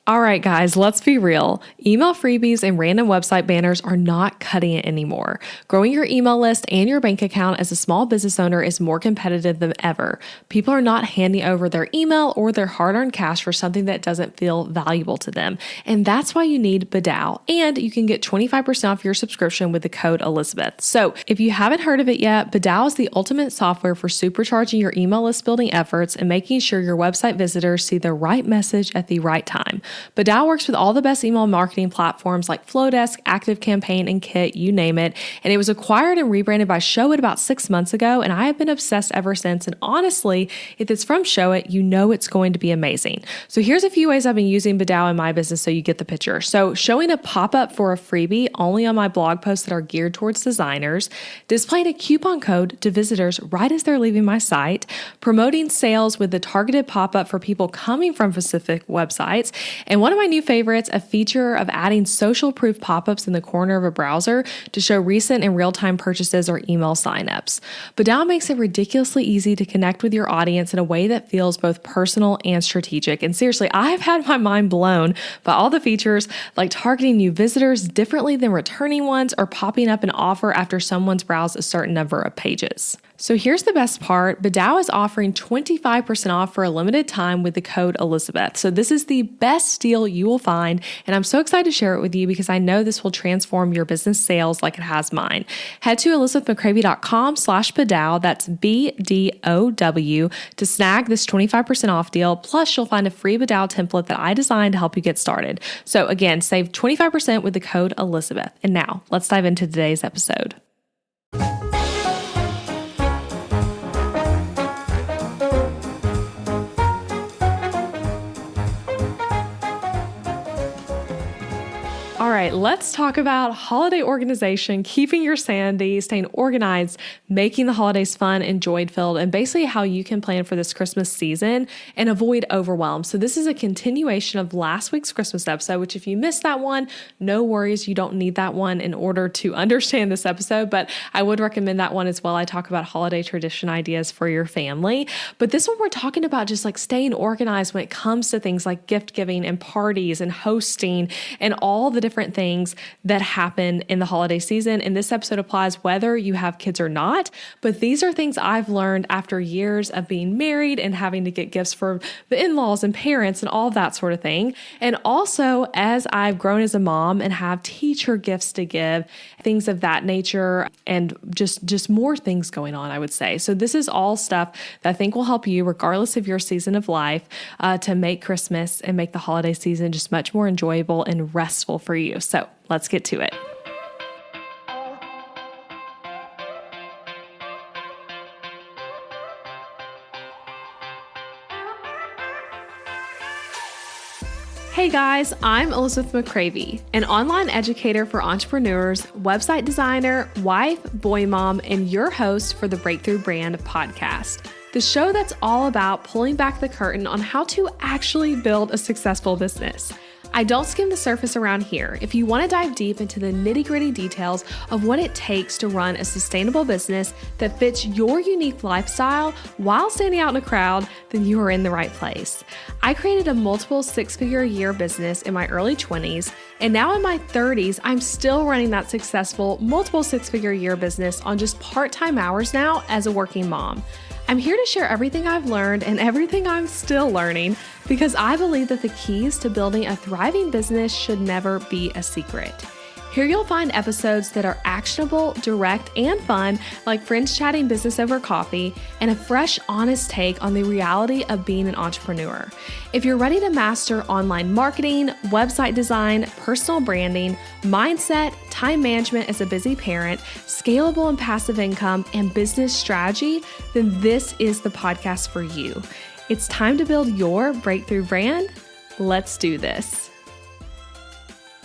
All right, guys, let's be real. Email freebies and random website banners are not cutting it anymore. Growing your email list and your bank account as a small business owner is more competitive than ever. People are not handing over their email or their hard-earned cash for something that doesn't feel valuable to them. And that's why you need Badao. And you can get 25% off your subscription with the code Elizabeth. So if you haven't heard of it yet, Badao is the ultimate software for supercharging your email list building efforts and making sure your website visitors see the right message at the right time. Badao works with all the best email marketing platforms like Flowdesk, ActiveCampaign, and Kit, you name it. And it was acquired and rebranded by Showit about 6 months ago, and I have been obsessed ever since. And honestly, if it's from Showit, you know it's going to be amazing. So here's a few ways I've been using Badao in my business so you get the picture. So showing a pop-up for a freebie only on my blog posts that are geared towards designers, displaying a coupon code to visitors right as they're leaving my site, promoting sales with the targeted pop-up for people coming from specific websites, and one of my new favorites, a feature of adding social proof pop-ups in the corner of a browser to show recent and real-time purchases or email signups. Badao makes it ridiculously easy to connect with your audience in a way that feels both personal and strategic. And seriously, I've had my mind blown by all the features like targeting new visitors differently than returning ones or popping up an offer after someone's browsed a certain number of pages. So here's the best part. Badao is offering 25% off for a limited time with the code Elizabeth. So this is the best deal you will find. And I'm so excited to share it with you because I know this will transform your business sales like it has mine. Head to elizabethmccravey.com/Badao, that's BDOW, to snag this 25% off deal. Plus you'll find a free Badao template that I designed to help you get started. So again, save 25% with the code Elizabeth. And now let's dive into today's episode. All right, let's talk about holiday organization, keeping your sanity, staying organized, making the holidays fun and joy-filled, and basically how you can plan for this Christmas season and avoid overwhelm. So this is a continuation of last week's Christmas episode, which if you missed that one, no worries, you don't need that one in order to understand this episode, but I would recommend that one as well. I talk about holiday tradition ideas for your family, but this one we're talking about just like staying organized when it comes to things like gift giving and parties and hosting and all the different things that happen in the holiday season. And this episode applies whether you have kids or not. But these are things I've learned after years of being married and having to get gifts for the in-laws and parents and all that sort of thing. And also as I've grown as a mom and have teacher gifts to give, things of that nature, and just more things going on, I would say. So this is all stuff that I think will help you regardless of your season of life to make Christmas and make the holiday season just much more enjoyable and restful for you. So let's get to it. Hey guys, I'm Elizabeth McCravey, an online educator for entrepreneurs, website designer, wife, boy mom, and your host for the Breakthrough Brand podcast, the show that's all about pulling back the curtain on how to actually build a successful business. I don't skim the surface around here. If you want to dive deep into the nitty-gritty details of what it takes to run a sustainable business that fits your unique lifestyle while standing out in a crowd, then you are in the right place. I created a multiple six-figure a year business in my early 20s, and now in my 30s, I'm still running that successful multiple six-figure a year business on just part-time hours now as a working mom. I'm here to share everything I've learned and everything I'm still learning because I believe that the keys to building a thriving business should never be a secret. Here you'll find episodes that are actionable, direct, and fun, like friends chatting business over coffee, and a fresh, honest take on the reality of being an entrepreneur. If you're ready to master online marketing, website design, personal branding, mindset, time management as a busy parent, scalable and passive income, and business strategy, then this is the podcast for you. It's time to build your breakthrough brand. Let's do this.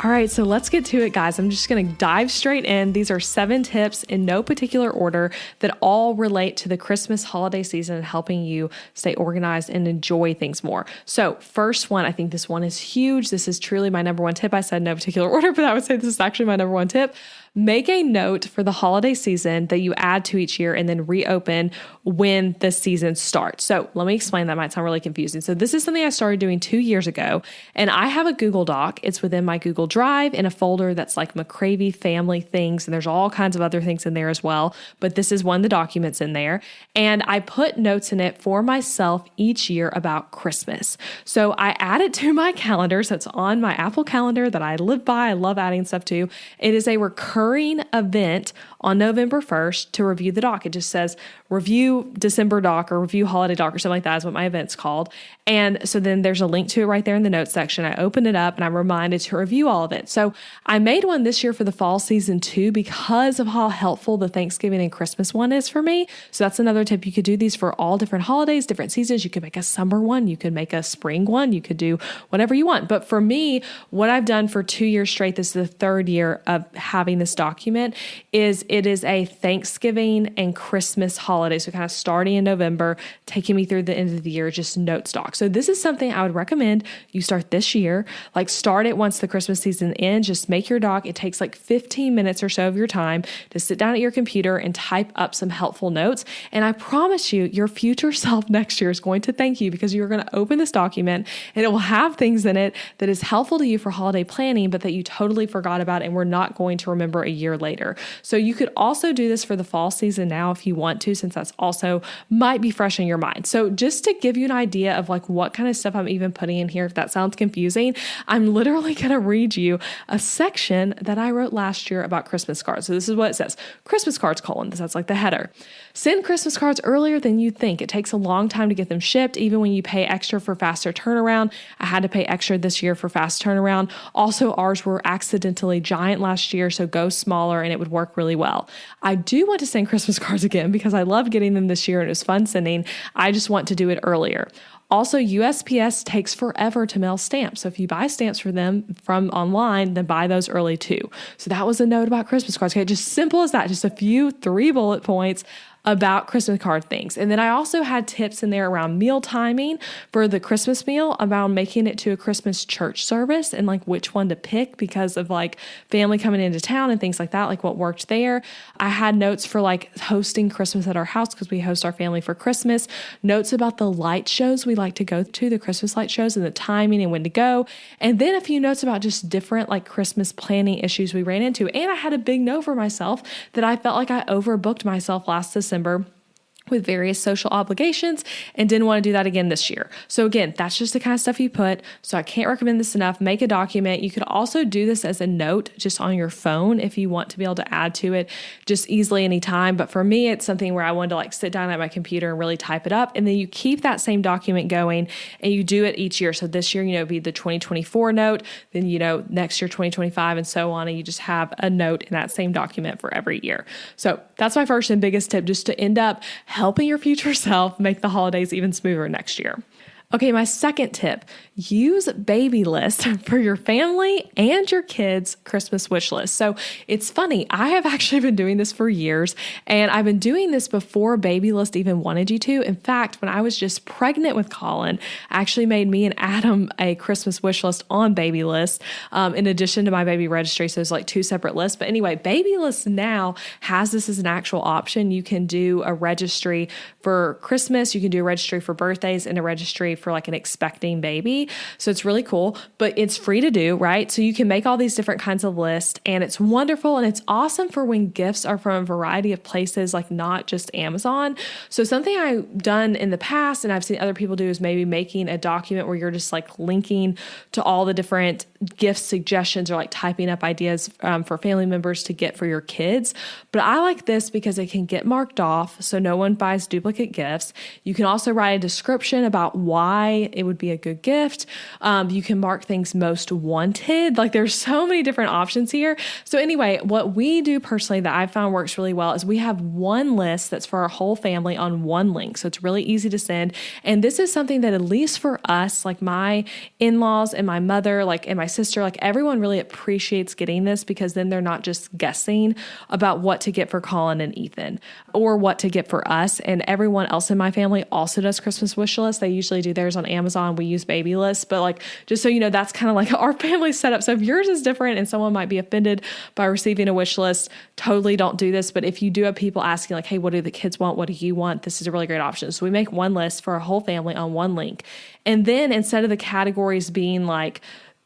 All right, so let's get to it, guys. I'm just going to dive straight in. These are 7 tips in no particular order that all relate to the Christmas holiday season and helping you stay organized and enjoy things more. So first one, I think this one is huge. This is truly my number one tip. I said no particular order, but I would say this is actually my number one tip. Make a note for the holiday season that you add to each year and then reopen when the season starts. So let me explain. That might sound really confusing. So this is something I started doing 2 years ago, and I have a Google Doc. It's within my Google Drive in a folder that's like McCravey family things, and there's all kinds of other things in there as well. But this is one of the documents in there, and I put notes in it for myself each year about Christmas. So I add it to my calendar. So it's on my Apple Calendar that I live by. I love adding stuff to. It is a recurring event on November 1st to review the doc. It just says review December doc or review holiday doc or something like that is what my event's called. And so then there's a link to it right there in the notes section. I open it up and I'm reminded to review all of it. So I made one this year for the fall season too, because of how helpful the Thanksgiving and Christmas one is for me. So that's another tip. You could do these for all different holidays, different seasons. You could make a summer one. You could make a spring one. You could do whatever you want. But for me, what I've done for 2 years straight, this is the third year of having this document, is it is a Thanksgiving and Christmas holiday. So kind of starting in November, taking me through the end of the year, just notes doc. So this is something I would recommend you start this year. Like start it once the Christmas season ends. Just make your doc. It takes like 15 minutes or so of your time to sit down at your computer and type up some helpful notes. And I promise you, your future self next year is going to thank you, because you're going to open this document and it will have things in it that is helpful to you for holiday planning, but that you totally forgot about and we're not going to remember a year later. So you could also do this for the fall season now if you want to, since that's also might be fresh in your mind. So just to give you an idea of like what kind of stuff I'm even putting in here, if that sounds confusing, I'm literally going to read you a section that I wrote last year about Christmas cards. So this is what it says. Christmas cards, that's like the header. Send Christmas cards earlier than you think. It takes a long time to get them shipped, even when you pay extra for faster turnaround. I had to pay extra this year for fast turnaround. Also, ours were accidentally giant last year, so go smaller and it would work really well. I do want to send Christmas cards again because I loved getting them this year and it was fun sending. I just want to do it earlier. Also, USPS takes forever to mail stamps. So if you buy stamps for them from online, then buy those early too. So that was a note about Christmas cards. Okay, just simple as that, just a few 3 bullet points about Christmas card things. And then I also had tips in there around meal timing for the Christmas meal, about making it to a Christmas church service and like which one to pick because of like family coming into town and things like that, like what worked there. I had notes for like hosting Christmas at our house because we host our family for Christmas, notes about the light shows we like to go to, the Christmas light shows and the timing and when to go. And then a few notes about just different like Christmas planning issues we ran into. And I had a big note for myself that I felt like I overbooked myself last December with various social obligations and didn't want to do that again this year. So again, that's just the kind of stuff you put. So I can't recommend this enough. Make a document. You could also do this as a note just on your phone if you want to be able to add to it just easily anytime. But for me, it's something where I wanted to like sit down at my computer and really type it up. And then you keep that same document going and you do it each year. So this year, be the 2024 note, then, next year, 2025 and so on. And you just have a note in that same document for every year. So that's my first and biggest tip, just to end up helping your future self make the holidays even smoother next year. Okay, my second tip, use baby lists for your family and your kids' Christmas wish list. So it's funny, I have actually been doing this for years, and I've been doing this before baby list even wanted you to. In fact, when I was just pregnant with Colin, I actually made me and Adam a Christmas wish list on baby list, in addition to my baby registry. So it's like 2 separate lists. But anyway, baby list now has this as an actual option. You can do a registry for Christmas, you can do a registry for birthdays, and a registry for like an expecting baby. So it's really cool, but it's free to do, right? So you can make all these different kinds of lists, and it's wonderful. And it's awesome for when gifts are from a variety of places, like not just Amazon. So something I've done in the past, and I've seen other people do, is maybe making a document where you're just like linking to all the different gift suggestions, or like typing up ideas for family members to get for your kids. But I like this because it can get marked off so no one buys duplicate gifts. You can also write a description about why why it would be a good gift. You can mark things most wanted. Like there's so many different options here. So anyway, what we do personally that I found works really well is we have one list that's for our whole family on one link. So it's really easy to send. And this is something that at least for us, like my in-laws and my mother, like and my sister, like everyone really appreciates getting this because then they're not just guessing about what to get for Colin and Ethan or what to get for us. And everyone else in my family also does Christmas wish lists. They usually do theirs on Amazon. We use baby lists, but like, just so you know, that's kind of like our family setup. So if yours is different and someone might be offended by receiving a wish list, totally don't do this. But if you do have people asking like, hey, what do the kids want? What do you want? This is a really great option. So we make one list for our whole family on one link. And then instead of the categories being like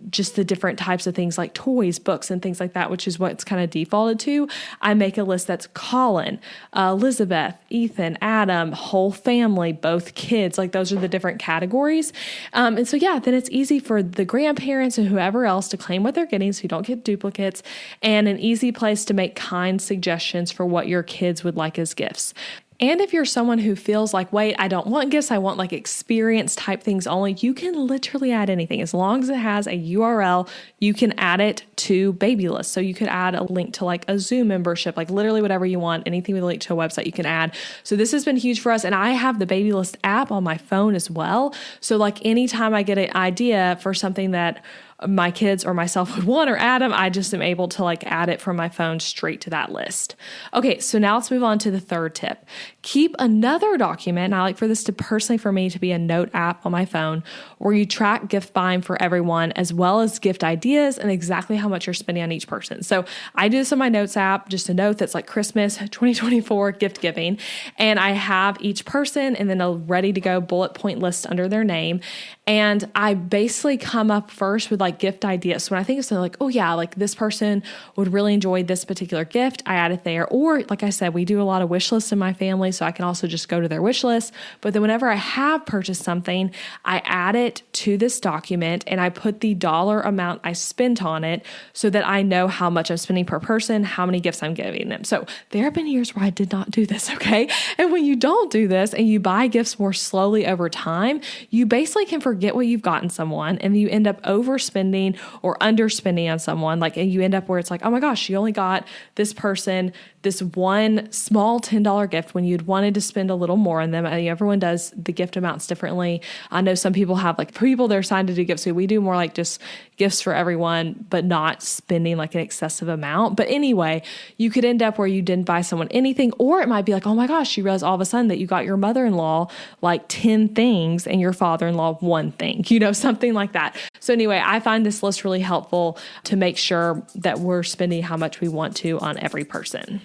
just the different types of things like toys, books, and things like that, which is what's kind of defaulted to, I make a list that's Colin, Elizabeth, Ethan, Adam, whole family, both kids. Like those are the different categories. And so, yeah, then it's easy for the grandparents and whoever else to claim what they're getting so you don't get duplicates, and an easy place to make kind suggestions for what your kids would like as gifts. And if you're someone who feels like, wait, I don't want gifts, I want like experience type things only, you can literally add anything. As long as it has a URL, you can add it to baby lists. So you could add a link to like a Zoom membership, like literally whatever you want, anything with a link to a website you can add. So this has been huge for us. And I have the baby list app on my phone as well. So like anytime I get an idea for something that my kids or myself would want or Adam, I just am able to like add it from my phone straight to that list. Okay, so now let's move on to the third tip. Keep another document, and I like for this to personally for me to be a note app on my phone where you track gift buying for everyone as well as gift ideas and exactly how much you're spending on each person. So I do this on my notes app, just a note that's like Christmas 2024 gift giving. And I have each person and then a ready to go bullet point list under their name. And I basically come up first with like gift ideas. So when I think of something like, oh yeah, like this person would really enjoy this particular gift, I add it there. Or like I said, we do a lot of wish lists in my family, so I can also just go to their wish list. But then whenever I have purchased something, I add it to this document and I put the dollar amount I spent on it so that I know how much I'm spending per person, how many gifts I'm giving them. So there have been years where I did not do this, okay? And when you don't do this and you buy gifts more slowly over time, you basically can forget what you've gotten someone and you end up overspending or underspending on someone. Like, and you end up where it's like, oh my gosh, you only got this person this one small $10 gift when you'd wanted to spend a little more on them. I mean, everyone does the gift amounts differently. I know some people have like people they're assigned to do gifts. So we do more like just gifts for everyone, but not spending like an excessive amount. But anyway, you could end up where you didn't buy someone anything, or it might be like, oh my gosh, you realize all of a sudden that you got your mother-in-law like 10 things and your father-in-law one thing, something like that. So anyway, I find this list really helpful to make sure that we're spending how much we want to on every person.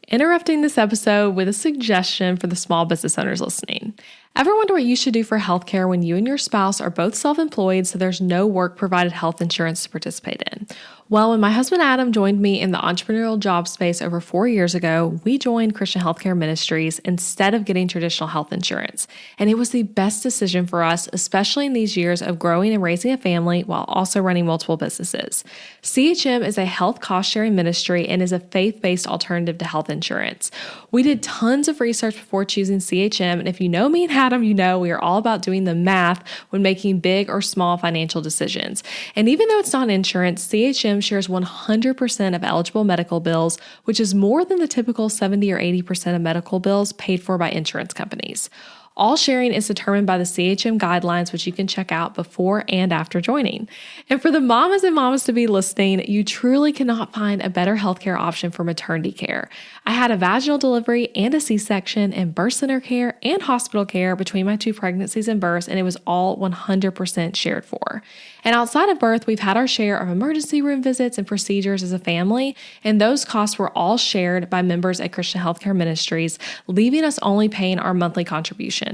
Interrupting this episode with a suggestion for the small business owners listening. Ever wonder what you should do for healthcare when you and your spouse are both self-employed, so there's no work-provided health insurance to participate in? Well, when my husband Adam joined me in the entrepreneurial job space over 4 years ago, we joined Christian Healthcare Ministries instead of getting traditional health insurance. And it was the best decision for us, especially in these years of growing and raising a family while also running multiple businesses. CHM is a health cost-sharing ministry and is a faith-based alternative to health insurance. We did tons of research before choosing CHM, and if you know me and Adam, you know we are all about doing the math when making big or small financial decisions. And even though it's not insurance, CHM shares 100% of eligible medical bills, which is more than the typical 70 or 80% of medical bills paid for by insurance companies. All sharing is determined by the CHM guidelines, which you can check out before and after joining. And for the mamas and mamas to be listening, you truly cannot find a better healthcare option for maternity care. I had a vaginal delivery and a C-section and birth center care and hospital care between my 2 pregnancies and births, and it was all 100% shared for. And outside of birth, we've had our share of emergency room visits and procedures as a family, and those costs were all shared by members at Christian Healthcare Ministries, leaving us only paying our monthly contribution.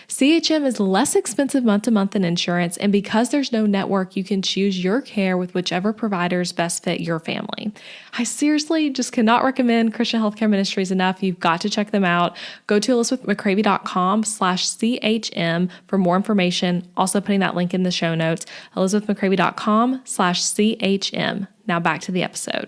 CHM is less expensive month to month than insurance, and because there's no network, you can choose your care with whichever providers best fit your family. I seriously just cannot recommend Christian Healthcare Ministries enough. You've got to check them out. Go to elizabethmccravey.com/CHM for more information. Also putting that link in the show notes, elizabethmccravey.com/CHM. Now back to the episode.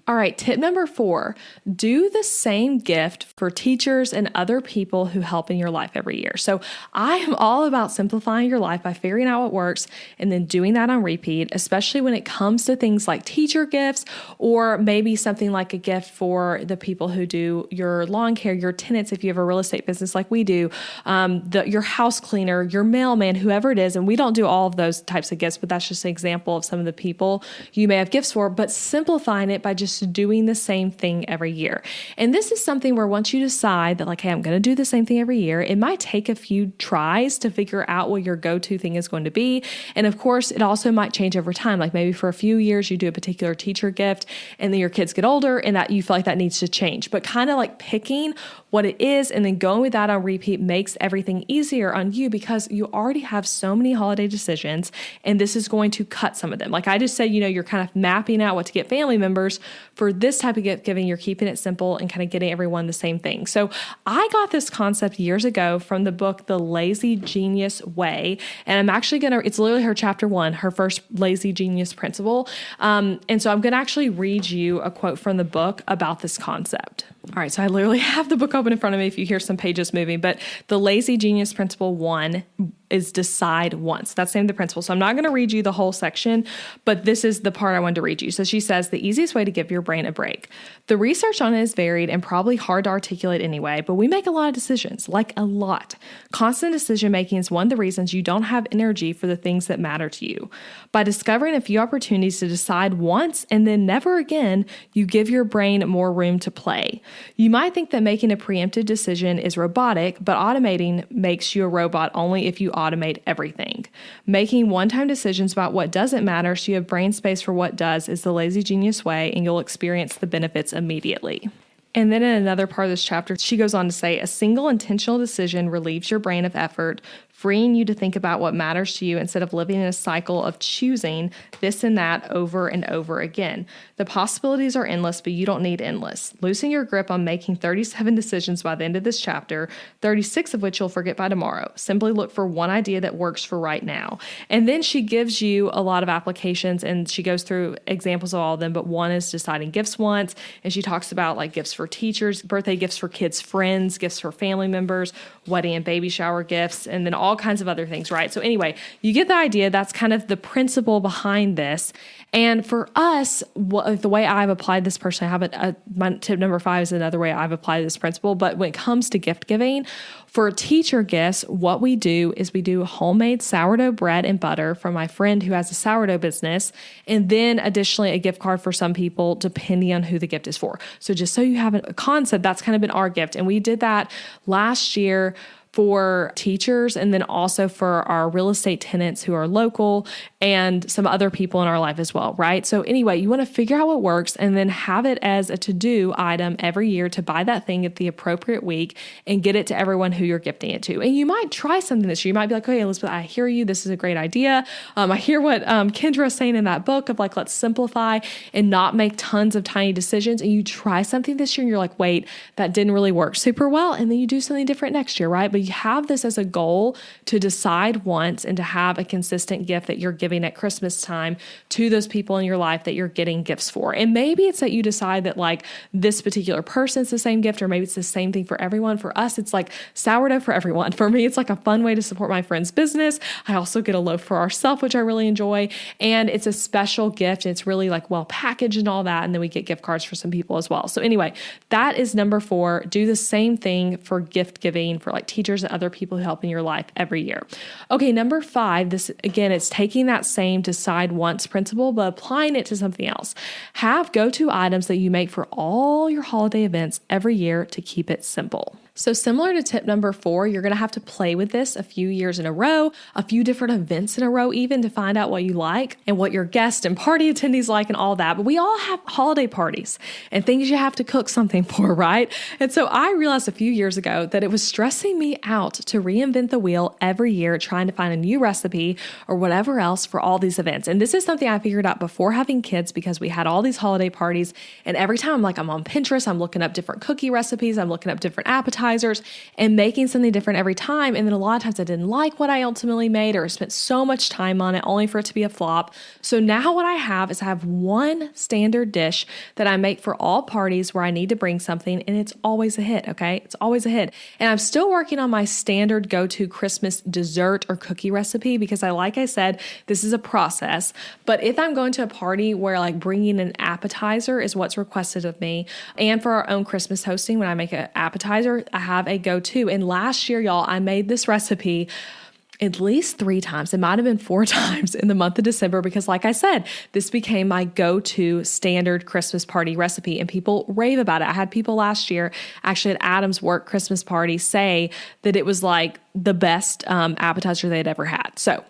All right, tip number 4, do the same gift for teachers and other people who help in your life every year. So I am all about simplifying your life by figuring out what works and then doing that on repeat, especially when it comes to things like teacher gifts or maybe something like a gift for the people who do your lawn care, your tenants, if you have a real estate business like we do, your house cleaner, your mailman, whoever it is. And we don't do all of those types of gifts, but that's just an example of some of the people you may have gifts for, but simplifying it by just doing the same thing every year. And this is something where once you decide that like, hey, I'm going to do the same thing every year, it might take a few tries to figure out what your go-to thing is going to be. And of course, it also might change over time. Like maybe for a few years, you do a particular teacher gift and then your kids get older and that you feel like that needs to change. But kind of like picking what it is and then going with that on repeat makes everything easier on you because you already have so many holiday decisions and this is going to cut some of them. Like I just said, you're kind of mapping out what to get family members. For this type of gift giving, you're keeping it simple and kind of getting everyone the same thing. So I got this concept years ago from the book, The Lazy Genius Way. And I'm actually it's literally her chapter 1, her first lazy genius principle. And so I'm going to actually read you a quote from the book about this concept. All right, so I literally have the book open in front of me if you hear some pages moving, but the lazy genius principle 1 is decide once. That's the name of the principle. So I'm not going to read you the whole section, but this is the part I wanted to read you. So she says, the easiest way to give your brain a break. The research on it is varied and probably hard to articulate anyway, but we make a lot of decisions, like a lot. Constant decision making is one of the reasons you don't have energy for the things that matter to you. By discovering a few opportunities to decide once and then never again, you give your brain more room to play. You might think that making a preemptive decision is robotic, but automating makes you a robot only if you automate everything. Making one-time decisions about what doesn't matter so you have brain space for what does is the lazy genius way, and you'll experience the benefits immediately. And then in another part of this chapter, she goes on to say, a single intentional decision relieves your brain of effort, freeing you to think about what matters to you instead of living in a cycle of choosing this and that over and over again. The possibilities are endless, but you don't need endless. Losing your grip on making 37 decisions by the end of this chapter, 36 of which you'll forget by tomorrow. Simply look for one idea that works for right now. And then she gives you a lot of applications and she goes through examples of all of them, but one is deciding gifts once. And she talks about like gifts for teachers, birthday gifts for kids' friends, gifts for family members, wedding and baby shower gifts, and then all kinds of other things, right? So anyway, you get the idea. That's kind of the principle behind this. And for us, the way I've applied this personally, I have my tip number 5 is another way I've applied this principle. But when it comes to gift giving, for teacher gifts, what we do is we do homemade sourdough bread and butter from my friend who has a sourdough business. And then additionally, a gift card for some people, depending on who the gift is for. So just so you have a concept, that's kind of been our gift. And we did that last year for teachers and then also for our real estate tenants who are local and some other people in our life as well, right? So anyway, you want to figure out what works and then have it as a to-do item every year to buy that thing at the appropriate week and get it to everyone who you're gifting it to. And you might try something this year. You might be like, okay, Elizabeth, I hear you. This is a great idea. I hear what Kendra is saying in that book of like, let's simplify and not make tons of tiny decisions. And you try something this year and you're like, wait, that didn't really work super well. And then you do something different next year, right? But you have this as a goal to decide once and to have a consistent gift that you're giving at Christmas time to those people in your life that you're getting gifts for. And maybe it's that you decide that like this particular person's the same gift, or maybe it's the same thing for everyone. For us, it's like sourdough for everyone. For me, it's like a fun way to support my friend's business. I also get a loaf for ourselves, which I really enjoy. And it's a special gift. It's really like well packaged and all that. And then we get gift cards for some people as well. So anyway, that is number 4. Do the same thing for gift giving for like teachers and other people who help in your life every year. Okay, number 5, this again, it's taking that same decide once principle, but applying it to something else. Have go-to items that you make for all your holiday events every year to keep it simple. So similar to tip number 4, you're going to have to play with this a few years in a row, a few different events in a row even to find out what you like and what your guests and party attendees like and all that. But we all have holiday parties and things you have to cook something for, right? And so I realized a few years ago that it was stressing me out to reinvent the wheel every year trying to find a new recipe or whatever else for all these events. And this is something I figured out before having kids because we had all these holiday parties. And every time I'm on Pinterest, I'm looking up different cookie recipes. I'm looking up different appetizers. appetizers and making something different every time. And then a lot of times I didn't like what I ultimately made or spent so much time on it only for it to be a flop. So now what I have is I have one standard dish that I make for all parties where I need to bring something, and it's always a hit, okay? It's always a hit. And I'm still working on my standard go-to Christmas dessert or cookie recipe because like I said, this is a process. But if I'm going to a party where like bringing an appetizer is what's requested of me, and for our own Christmas hosting, when I make an appetizer, I have a go-to. And last year, y'all, I made this recipe at least 3 times. It might have been 4 times in the month of December because, like I said, this became my go-to standard Christmas party recipe and people rave about it. I had people last year, actually at Adam's work Christmas party, say that it was like the best appetizer they'd ever had. So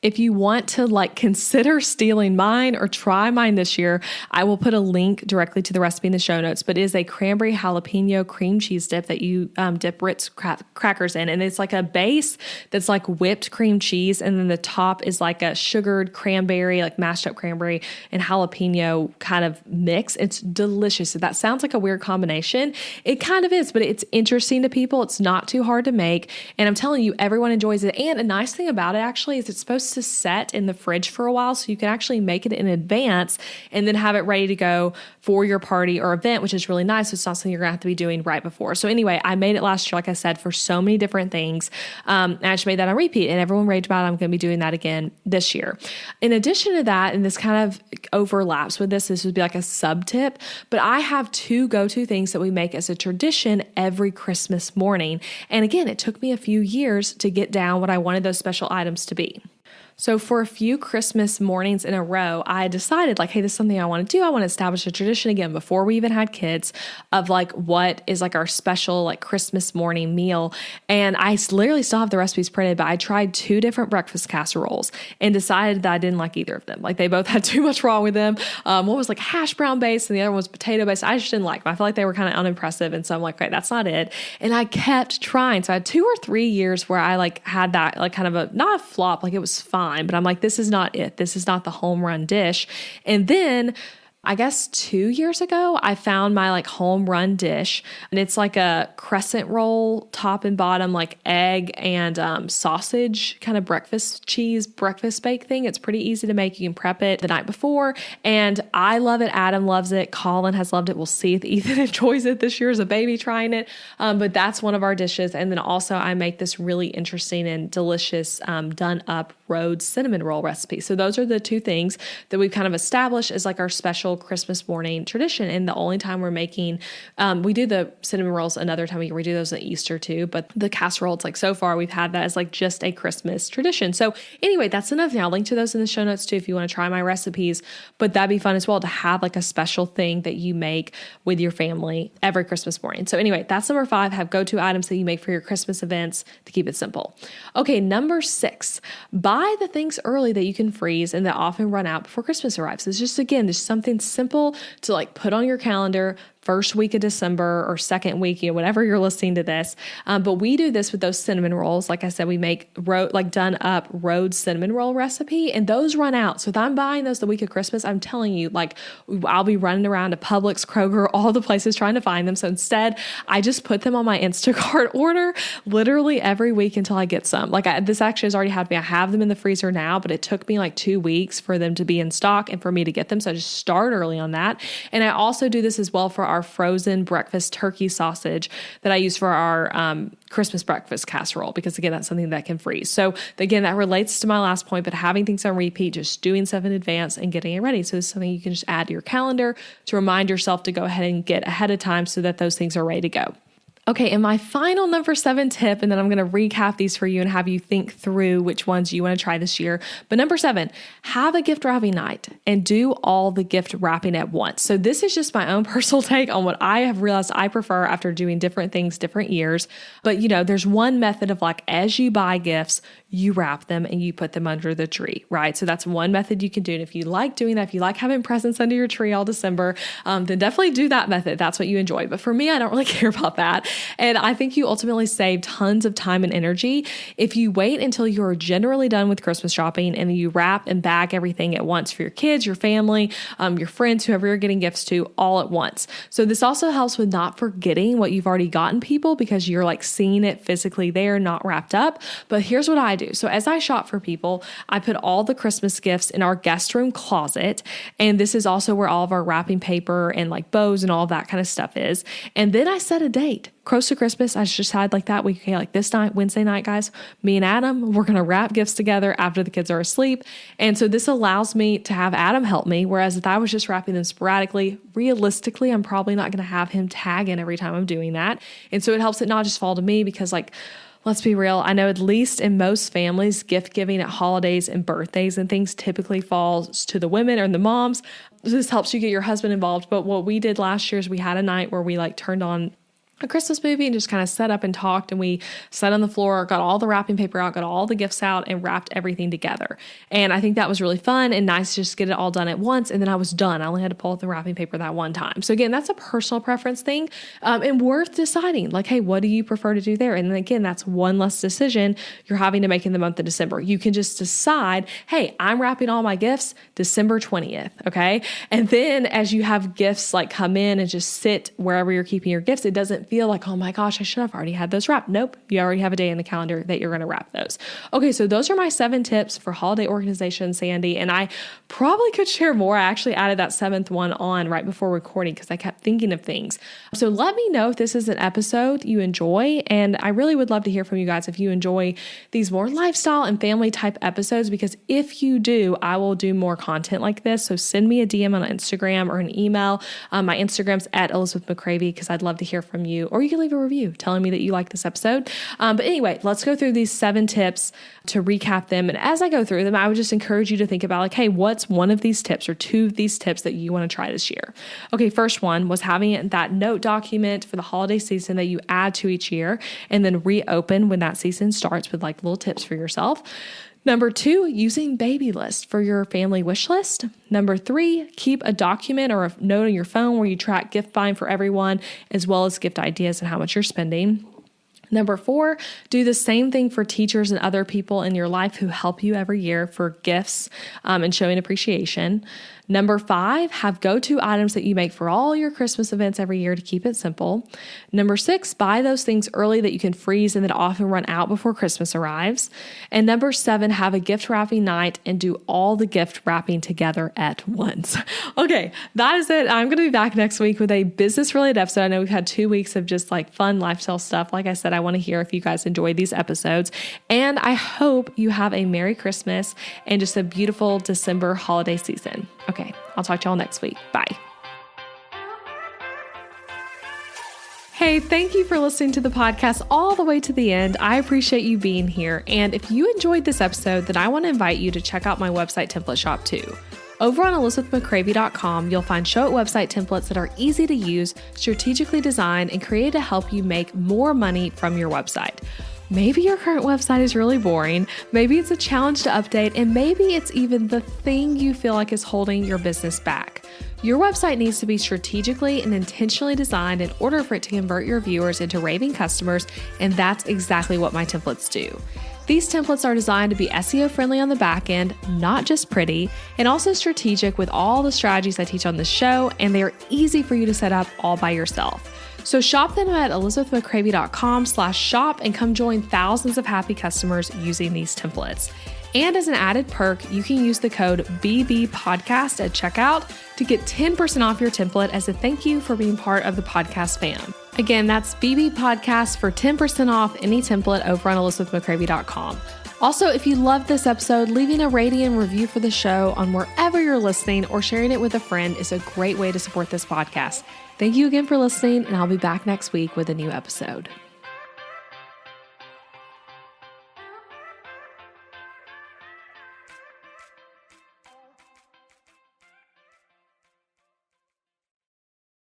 if you want to like consider stealing mine or try mine this year, I will put a link directly to the recipe in the show notes, but it is a cranberry jalapeno cream cheese dip that you dip Ritz crackers in. And it's like a base that's like whipped cream cheese. And then the top is like a sugared cranberry, like mashed up cranberry and jalapeno kind of mix. It's delicious. So that sounds like a weird combination. It kind of is, but it's interesting to people. It's not too hard to make. And I'm telling you, everyone enjoys it. And a nice thing about it actually is it's supposed to set in the fridge for a while, so you can actually make it in advance and then have it ready to go for your party or event, which is really nice. So it's not something you're gonna have to be doing right before. So anyway, I made it last year, like I said, for so many different things. And I just made that on repeat and everyone raved about it. I'm gonna be doing that again this year. In addition to that, and this kind of overlaps with this would be like a sub tip, but I have 2 go-to things that we make as a tradition every Christmas morning. And again, it took me a few years to get down what I wanted those special items to be. So for a few Christmas mornings in a row, I decided like, hey, this is something I want to do. I want to establish a tradition again before we even had kids of like what is like our special like Christmas morning meal. And I literally still have the recipes printed, but I tried 2 different breakfast casseroles and decided that I didn't like either of them. Like they both had too much wrong with them. One was like hash brown based and the other one was potato based. I just didn't like them. I felt like they were kind of unimpressive. And so I'm like, okay, that's not it. And I kept trying. So I had 2 or 3 years where I like had that like kind of a, not a flop, like it was fine. But I'm like, this is not it. This is not the home run dish. And then I guess 2 years ago, I found my like home run dish, and it's like a crescent roll, top and bottom, like egg and sausage kind of breakfast bake thing. It's pretty easy to make. You can prep it the night before, and I love it. Adam loves it. Colin has loved it. We'll see if Ethan enjoys it this year as a baby trying it. But that's one of our dishes. And then also I make this really interesting and delicious done up Rhodes cinnamon roll recipe. So those are the 2 things that we've kind of established as like our special Christmas morning tradition. And the only time we're making, we do the cinnamon rolls another time. We do those at Easter too, but the casserole, it's like so far we've had that as like just a Christmas tradition. So anyway, that's another thing. I'll link to those in the show notes too if you want to try my recipes, but that'd be fun as well to have like a special thing that you make with your family every Christmas morning. So anyway, that's number 5, have go-to items that you make for your Christmas events to keep it simple. Okay, number 6, buy the things early that you can freeze and that often run out before Christmas arrives. It's just, again, just something simple to like put on your calendar first week of December or second week, whenever you're listening to this. But we do this with those cinnamon rolls. Like I said, we make done up Rhodes cinnamon roll recipe, and those run out. So if I'm buying those the week of Christmas, I'm telling you, like I'll be running around to Publix, Kroger, all the places trying to find them. So instead, I just put them on my Instacart order literally every week until I get some. This actually has already happened to me. I have them in the freezer now, but it took me like 2 weeks for them to be in stock and for me to get them. So I just start early on that. And I also do this as well for our frozen breakfast turkey sausage that I use for our Christmas breakfast casserole, because again, that's something that can freeze. So again, that relates to my last point, but having things on repeat, just doing stuff in advance and getting it ready. So it's something you can just add to your calendar to remind yourself to go ahead and get ahead of time so that those things are ready to go. Okay, and my final number 7 tip, and then I'm going to recap these for you and have you think through which ones you want to try this year. But number 7, have a gift wrapping night and do all the gift wrapping at once. So this is just my own personal take on what I have realized I prefer after doing different things, different years. But there's one method of like, as you buy gifts, you wrap them and you put them under the tree, right? So that's one method you can do. And if you like doing that, if you like having presents under your tree all December, then definitely do that method. That's what you enjoy. But for me, I don't really care about that. And I think you ultimately save tons of time and energy if you wait until you're generally done with Christmas shopping and you wrap and bag everything at once for your kids, your family, your friends, whoever you're getting gifts to, all at once. So this also helps with not forgetting what you've already gotten people because you're like seeing it physically there, not wrapped up. But here's what I do. So as I shop for people, I put all the Christmas gifts in our guest room closet. And this is also where all of our wrapping paper and like bows and all of that kind of stuff is. And then I set a date. Close to Christmas, I just had like that week, okay, like this night, Wednesday night, guys, me and Adam, we're going to wrap gifts together after the kids are asleep. And so this allows me to have Adam help me. Whereas if I was just wrapping them sporadically, realistically, I'm probably not going to have him tag in every time I'm doing that. And so it helps it not just fall to me because like, let's be real. I know at least in most families, gift giving at holidays and birthdays and things typically falls to the women or the moms. This helps you get your husband involved. But what we did last year is we had a night where we like turned on a Christmas movie and just kind of sat up and talked, and we sat on the floor, got all the wrapping paper out, got all the gifts out, and wrapped everything together. And I think that was really fun and nice to just get it all done at once. And then I was done. I only had to pull out the wrapping paper that one time. So again, that's a personal preference thing, and worth deciding like, hey, what do you prefer to do there? And then again, that's one less decision you're having to make in the month of December. You can just decide, hey, I'm wrapping all my gifts December 20th. Okay. And then as you have gifts like come in and just sit wherever you're keeping your gifts, it doesn't feel like, oh my gosh, I should have already had those wrapped. Nope. You already have a day in the calendar that you're going to wrap those. Okay. So those are my 7 tips for holiday organization, Sandy. And I probably could share more. I actually added that 7th one on right before recording because I kept thinking of things. So let me know if this is an episode you enjoy. And I really would love to hear from you guys if you enjoy these more lifestyle and family type episodes, because if you do, I will do more content like this. So send me a DM on Instagram or an email. My Instagram's at Elizabeth McCravey because I'd love to hear from you. Or you can leave a review telling me that you like this episode. But anyway, let's go through these 7 tips to recap them. And as I go through them, I would just encourage you to think about like, hey, what's one of these tips or 2 of these tips that you want to try this year? Okay, first one was having that note document for the holiday season that you add to each year and then reopen when that season starts with like little tips for yourself. Number 2, using baby lists for your family wish list. Number 3, keep a document or a note on your phone where you track gift buying for everyone, as well as gift ideas and how much you're spending. Number 4, do the same thing for teachers and other people in your life who help you every year for gifts and showing appreciation. Number 5, have go-to items that you make for all your Christmas events every year to keep it simple. Number 6, buy those things early that you can freeze and that often run out before Christmas arrives. And number 7, have a gift wrapping night and do all the gift wrapping together at once. Okay, that is it. I'm going to be back next week with a business-related episode. I know we've had 2 weeks of just like fun lifestyle stuff. Like I said, I want to hear if you guys enjoy these episodes. And I hope you have a Merry Christmas and just a beautiful December holiday season. Okay, I'll talk to y'all next week. Bye. Hey, thank you for listening to the podcast all the way to the end. I appreciate you being here. And if you enjoyed this episode, then I want to invite you to check out my website template shop too. Over on elizabethmccravey.com, you'll find show it website templates that are easy to use, strategically designed, and created to help you make more money from your website. Maybe your current website is really boring, maybe it's a challenge to update, and maybe it's even the thing you feel like is holding your business back. Your website needs to be strategically and intentionally designed in order for it to convert your viewers into raving customers, and that's exactly what my templates do. These templates are designed to be SEO friendly on the back end, not just pretty, and also strategic with all the strategies I teach on this show, and they are easy for you to set up all by yourself. So shop them at elizabethmccravey.com/shop and come join thousands of happy customers using these templates. And as an added perk, you can use the code BBPodcast at checkout to get 10% off your template as a thank you for being part of the podcast fam. Again, that's BBPodcast for 10% off any template over on elizabethmccravey.com. Also, if you loved this episode, leaving a rating and review for the show on wherever you're listening or sharing it with a friend is a great way to support this podcast. Thank you again for listening, and I'll be back next week with a new episode.